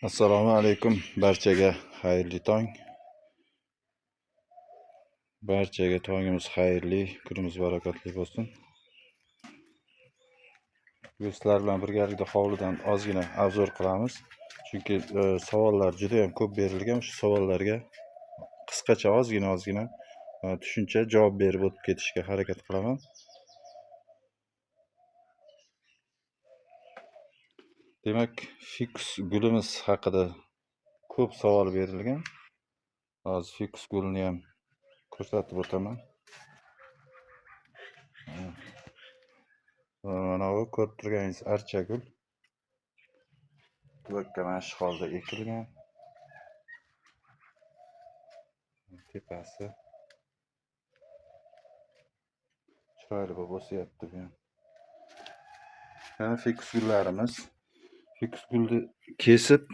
Assalomu alaykum barchaga xayrli tong. Barchaga tongimiz xayrli, kunimiz barakatli bo'lsin. Sizlar bilan birgalikda hovlidan ozgina obzor qilamiz. Chunki savollar juda ham ko'p berilgan. Shu savollarga qisqacha ozgina tushuncha javob berib o'tib ketishga harakat qilaman. Demak, fikus gulimiz haqida ko'p savol berilgan. Hozir fikus gulini ham ko'rsatib o'taman. Mana bu ko'rib turganingiz archa gul. Tuvakka mana shu holda ekilgan. Tepasi chiroyli bo'lib o'syapti bu ham. Yana fikus gullarimiz. Fikus gulni kesib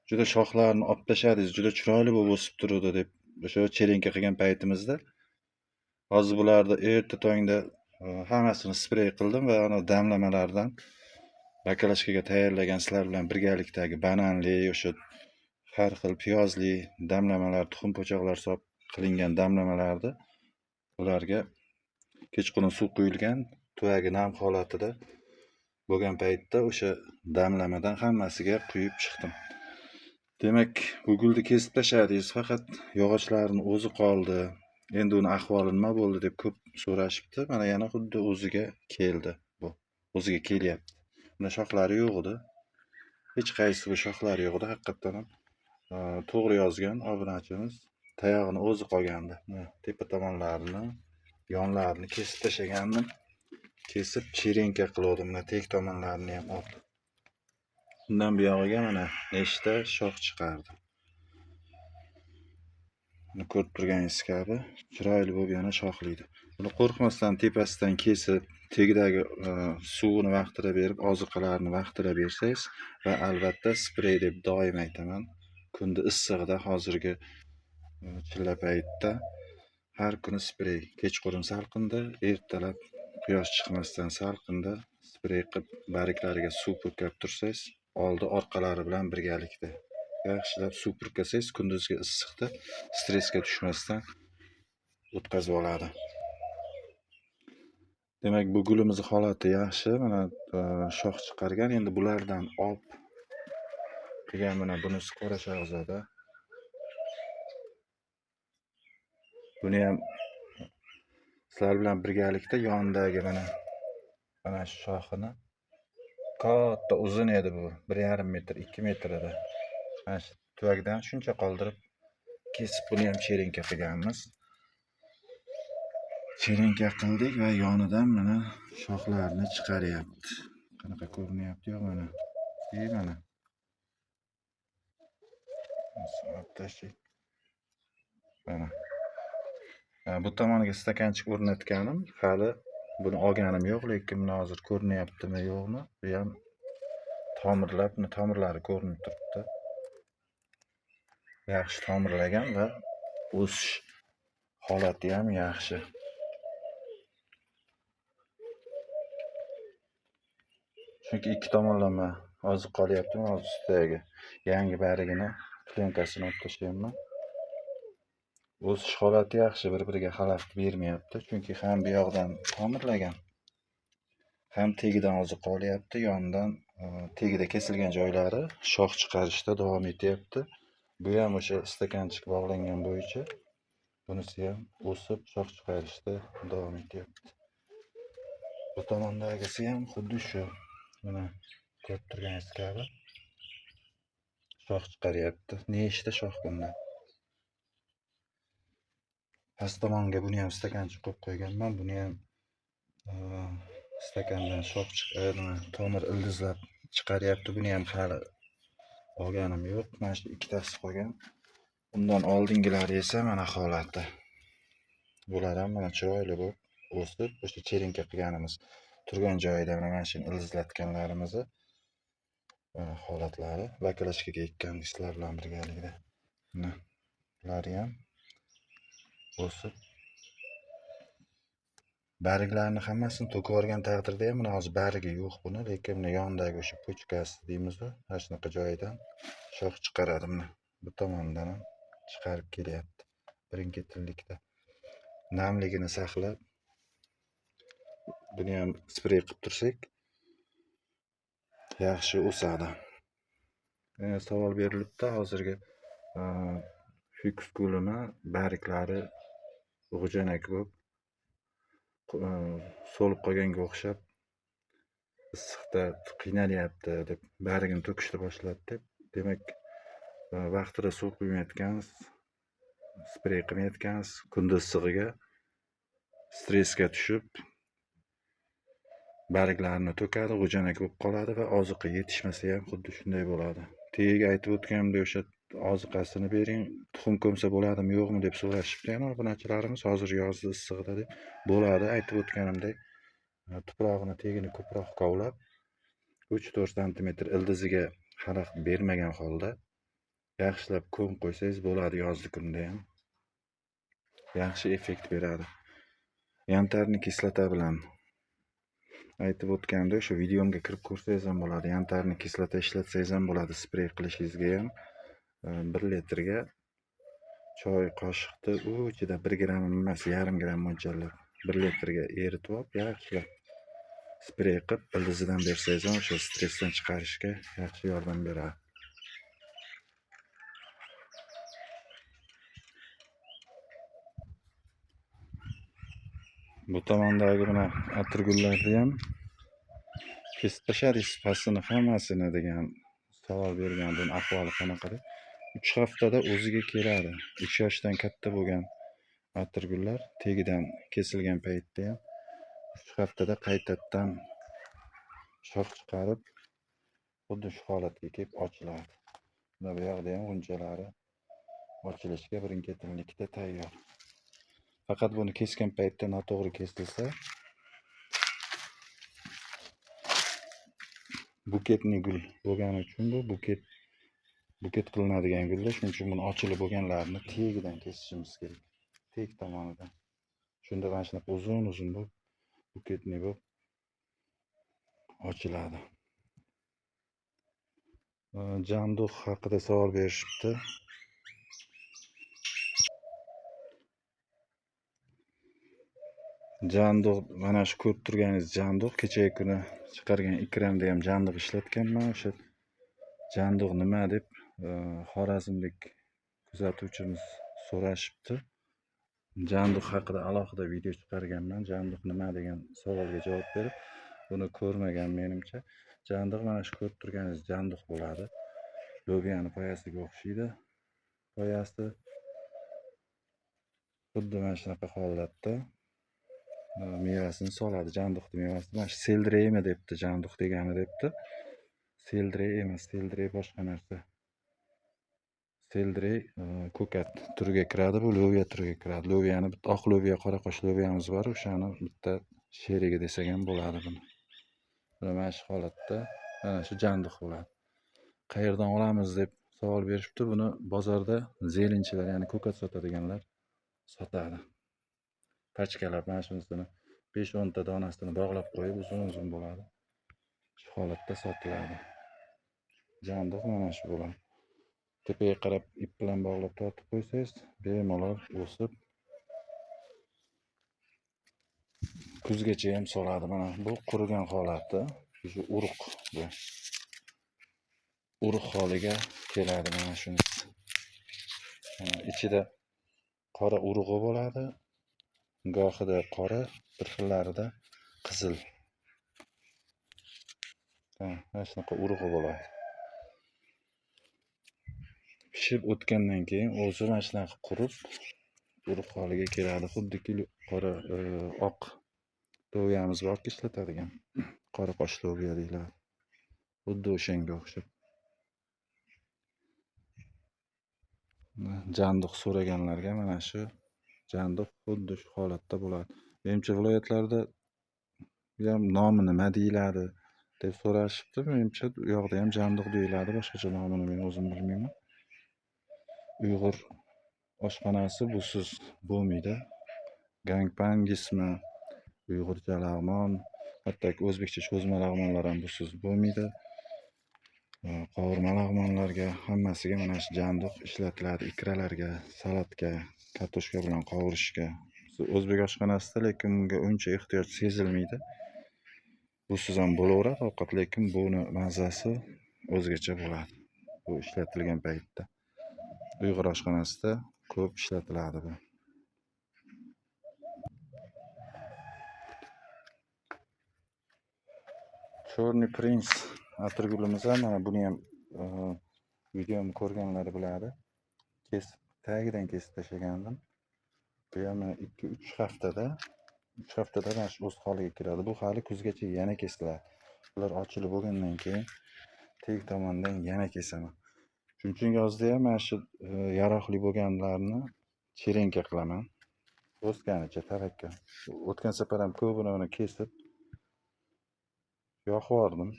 juda shoxlarini olib tashladingiz, juda chiroyli bo'lib o'sib turadi deb o'sha cherenka qilgan paytimizda. Hozir bularni erta tongda hammasini sprey qildim va ana damlamalardan bakalashkaga tayyorlagan sizlar bilan birgalikdagi bananli, o'sha har xil piyozli damlamalar, tuxum po'choqlar solib qilingan damlamalarni ularga kechqurun suv quyilgan, tuvagi nam holatida bo'lgan paytda o'sha damlamadan hammasiga quyib chiqdim. Demak, bu gulni kesib tashladingiz, faqat yog'ochlarini o'zi qoldi. Endi uni ahvoli nima bo'ldi deb ko'p so'rashibdi. Mana yana xuddi o'ziga keldi bu. O'ziga kelyapti. Bunda shoxlari yo'q edi. Hech qaysi bu shoxlari yo'q edi, haqiqatan ham to'g'ri yozgan obunachimiz. Tayog'ini o'zi qolgandi. Tepa tomonlarini, yonlarini kesib tashlagandim. Kesib cherenka qildim. Mana tek tomonlarini ham oldim. Bundan buyog'iga mana nechta shox chiqardi. Buni ko'rib turganingiz kabi chiroyli bo'lib yana shoxlaydi. Buni qo'rqmasdan tepasidan kesib, tagidagi suvini vaqtida berib, oziqalarini vaqtida bersangiz va albatta sprey deb doim aytaman. Kunda issig'ida, hozirgi chilla paytda har kuni sprey, kechqurun salqinda, ertalab quyosh chiqmasdan salqinda sprey qilib bariklariga suv purkab tursangiz, oldi orqalari bilan birgalikda yaxshilab suv purkasangiz, kunduzgi issiqda stressga tushmasdan o'tkazib oladi. Demak, bu gulimiz holati yaxshi. Mana shox chiqargan. Endi bulardan olib kelgan mana bunisi qora shahzoda. Buni ham sizlar bilan birgalikda yonidagi mana shu shoxini katta uzun edi bu. 1,5 metr, 2 metr edi. Mana shu tuvakdan shuncha qoldirib kesib buni ham cherenka qilganmiz. Cherenka qildik va yonidan mana shoxlarni chiqaryapti. Qanaqa ko'rinyapti yo'q mana. Mana. Mana. Bu tomoniga stakanchik o'rnatganim, hali buni olganim yo'q, lekin buni hozir ko'rinyaptimi yo'qmi? Bu ham tomirlari ko'rinib turibdi. Yaxshi tomirlagan va o'sish holati ham yaxshi. Chunki ikki tomonlama oziq qolyapti, hozir ustidagi yangi barigini plenkasini olib tashlayman. O'sish holati yaxshi, bir-biriga xalaqit bermayapti. Chunki ham bu yoqdan tomirlagan, ham tegidan oziq qolyapti, yonidan tegida kesilgan joylari shox chiqarishda davom etyapti. Bu ham o'sha stakanchik bog'langan bo'yicha bunisi ham o'sib shox chiqarishda davom etyapti. Bu tomondagisi ham xuddi shu. Mana ko'rib turganingiz kabi shox chiqaryapti. Nechta shox bunda. Past tomonga buni ham stakanchik qo'yib qo'yganman. Buni ham stakandan shox chiqarib, tomir ildizlab chiqaryapti. Buni ham hali olganim yo'q. Mana shu ikkitasi qolgan. Undan oldingilari esa mana holati. Bular ham mana chiroyli bo'lib o'sib, o'sha cherenka qilganimiz turgan joyida mana shuni ildizlatganlarimizni holatlari bakalashkaga ekkan sizlar bilan birgalikda. Mana ular ham o'sib Barglarni hammasini to'kib yuborgan taqdirda ham mana hozir bargi yo'q buni, lekin mana yonidagi o'sha pochkasi deymiz-ku, mana shunaqa joyidan shox chiqaradi. Mana bu tomondan ham chiqarib kelyapti. Birin-ketinlikda namligini saqlab buni ham sprey qilib tursak yaxshi o'sadi. Savol berilibdi hozirgi fikus gulini barglari g'ujanak bo'lib so'lib qolganga o'xshab issiqda qiynalyapti deb bargini to'kishni boshladi deb. Demak, vaqtida suv quymayotgansiz, sprey qilmayotgansiz, kunduz issig'iga stressga tushib barglarni to'kadi, g'ujanak bo'lib qoladi va oziqa yetishmasa ham xuddi shunday bo'ladi. Tagiga aytib o'tganimdek o'sha oziqasini bering, tuxum ko'msa bo'ladimi yo'qmi deb so'rashibdi yana obunachilarimiz. Hozir yozda issig'ida deb bo'ladi. Aytib o'tganimdek tuprog'ini tagini ko'proq kovlab 3-4 santimetr ildiziga xalaqit bermagan holda yaxshilab ko'm qo'ysangiz bo'ladi. Yozgi kunda ham yaxshi effekt beradi. Yantarni kislota bilan aytib o'tganda o'sha videomga kirib ko'rsangiz ham bo'ladi. Yantarni kislota ishlatsangiz ham bo'ladi. Sprey qilishingizga ham 1 litrga choy qoshiqda u ichida 1 gram emas, yarim gram mo'ljallab 1 litrga eritib olib yaxshilab sprey qilib ildizidan bersangiz ham o'sha stressdan chiqarishga yaxshi yordam beradi. Bu tomondagi mana atirgullarni ham kesib tashladingiz pastini hammasini degan savol bergan. Buni ahvoli qanaqa deb. 3 haftada o'ziga keladi. 3 yoshdan katta bo'lgan atirgullar tagidan kesilgan paytda ham 3 haftada qaytadan shox chiqarib xuddi shu holatga kelib ochiladi. Bu yoqda ham g'unchalari ochilishga birin-ketinlikda tayyor. Faqat buni kesgan paytda noto'g'ri kesilsa buketni gul bo'lgani uchun bu buket qilinadigan gullar, shuning uchun buni ochilib bo'lganlarini tagidan kesishimiz kerak. Teg tomonidan. Shunda mana shunaqa uzun-uzun bo'lib buketni bo'lib ochiladi. Janduq haqida savol berishibdi. Janduq mana shu ko'rib turganingiz janduq kechagi kuni chiqargan ekramda ham janduq ishlatganman. O'sha janduq nima deb xorazmlik kuzatuvchimiz so'rashibdi. Janduq haqida alohida video chiqarganman. Janduq nima degan savolga javob berib, buni ko'rmagan menimcha. Janduq mana shu ko'rib turganingiz janduq bo'ladi. Lobiyani poyasiga o'xshaydi. Poyasi xuddi mana shunaqa holatda mevasini soladi. Janduqning mevasi mana shu seldireymi debdi, janduq degani debdi. Seldirey emas, seldirey boshqa narsa. Seldirey ko'kat turiga kiradi, bu loviya turiga kiradi. Loviyani bitta oq loviya, qora qosh loviyamiz bor, o'shani bitta sherigi desak ham bo'ladi buni. Mana shu holatda mana shu janduq bo'ladi. Qayerdan olamiz deb savol berishibdi. Buni bozorda zelinchilar, ya'ni ko'kat sotadiganlar sotadi. Pachkalab mana shunisini 5-10 ta donasini bog'lab qo'yib uzun-uzun bo'ladi. Shu holatda sotiladi. Janduq mana shu bo'ladi. Tepaga qarab ip bilan bog'lab tortib qo'ysangiz, bemalol o'sib kuzgacha ham soladi. Mana bu qurigan holati, shu urug' bu. Urug' holiga keladi mana shunisi. Ichida qora urug'i bo'ladi. Gohida qora, bir xillarida qizil. Mana shunaqa urug'i bo'ladi. Pishib o'tgandan keyin o'zi mana shunaqa qurib urug' holiga keladi. Xuddiki qora oq loviyamiz borki ishlatadigan. Qora qosh loviya deyiladi. Xuddi o'shanga o'xshab. Janduq so'raganlarga mana shu janduq xuddi shu holatda bo'ladi. Menimcha viloyatlarda ham nomi nima deyiladi deb so'rashibdi. Menimcha u yoqda ham janduq deyiladi, boshqacha nomini men o'zim bilmayman. Uyg'ur oshxonasi busiz bo'lmaydi. Gangpangismi, Uyg'urcha lag'mon, hattoki o'zbekcha cho'zma lag'monlar ham busiz bo'lmaydi. Qovurma lag'monlarga hammasiga mana shu janduq ishlatiladi. Ikralarga, salatga, kartoshka bilan qovurishga. O'zbek oshxonasida lekin bunga uncha ehtiyoj sezilmaydi. Busiz ham bo'laveradi ovqat, lekin buni mazasi o'zgacha bo'ladi. Bu ishlatilgan paytda. Uyg'ur oshxonasida ko'p ishlatiladi bu. Chorniy prins atirgulimiz ham mana buni ham videomni ko'rganlar biladi. Tagidan kesib tashlagandim. Bu ham 2-3 haftada mana shu o'z holiga kiradi. Bu hali kuzgacha yana kesiladi. Bular ochilib bo'lgandan keyin teg tomondan yana kesaman. Shuning uchun yozda ham mana shu yaroqli bo'lganlarni cherenka qilaman. O'sganicha tarakka. O'tgan safar ham ko'pini kesib yoqvordim.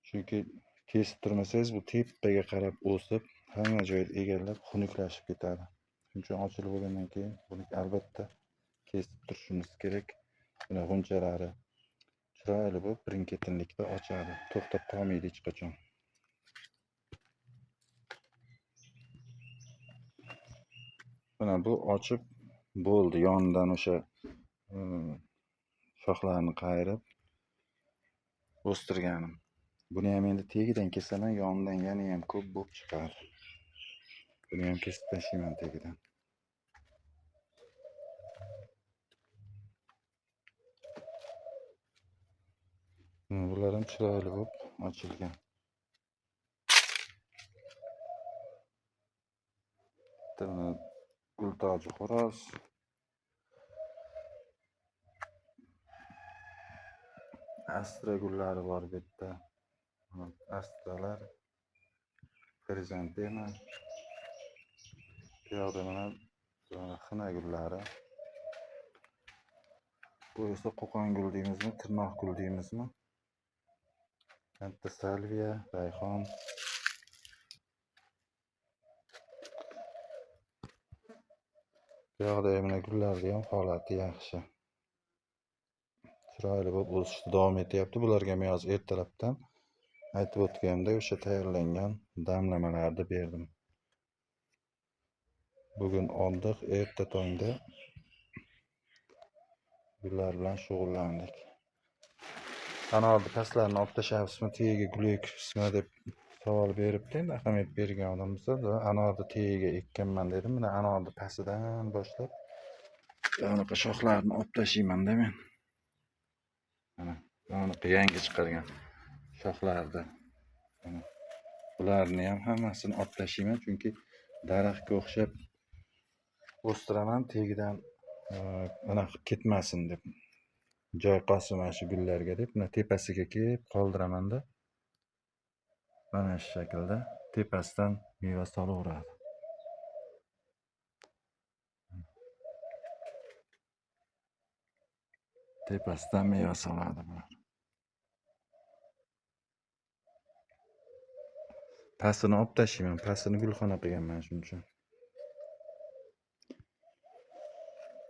Chunki kesib turmasangiz bu tepaga qarab o'sib, hamma joyni egallab, xunuklashib ketadi. Shuning uchun ochilib bo'lgandan keyin buni albatta kesib turishimiz kerak. Buni g'unchalari chiroyli bo'lib, birin-ketinlikda ochadi. To'xtab qolmaydi hech qachon. Mana bu ochib bo'ldi. Yonidan o'sha shoxlarni qayirib o'stirganim. Buni ham endi tegidan kesaman, yonidan yana ham ko'p bo'lib chiqadi. Buni ham kesib tashlayman tegidan. Bular ham chiroyli bo'lib ochilgan. Gultoji xo'roz. Astra gullari bor bu yerda. Astralar, xrizantema. Bu yoqda mana xina gullari. Bu esa qo'qon gul deymizmi, tirnoq gul deymizmi? Katta salviya, rayhon. Bu yoqda mana gullarning ham holati yaxshi. Chiroyli bo'lib o'sishda davom etyapti. Bularga men hozir ertalabdan aytib o'tganimdek o'sha tayyorlangan damlamalarni berdim. Bugun oldiq, erta tongda gullar bilan shug'ullandik. Anorni pastlarini olib tashlabsizmi, tagiga gul ekibsizmi deb savol beribdi. Endi ahamiyat bergan odammiz. Anorni tagiga ekkanman dedim. Mana anorni pastidan boshlab bunaqa shoxlarni olib tashlayman-da men. Mana bunaqa yangi chiqargan shoxlarni. Bularni ham hammasini olib tashlayman, chunki daraxtga o'xshab o'stiraman, tagidan anaqa ketmasin deb. Joy qolsin mana shu gullarga deb, mana tepasiga kelib qoldiraman-da. Mana shu shaklda tepasidan meva solaveradi. Tepasidan meva soladi bular. Pastini olib tashlayman, pastini gulxona qilganman shuning uchun.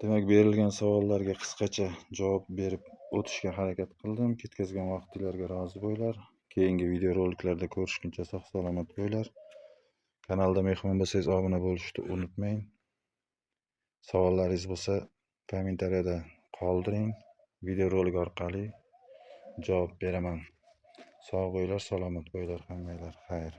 Demak, berilgan savollarga qisqacha javob berib o'tishga harakat qildim. Ketkazgan vaqtingizga rozi bo'linglar. Keyingi videoroliklarda ko'rishguncha sog' salomat bo'linglar. Kanalda mehmon bo'lsangiz obuna bo'lishni unutmang. Savollaringiz bo'lsa kommentariyada qoldiring. Videorolik orqali javob beraman. Sog' bo'linglar, salomat bo'linglar hammanglar. Xayr.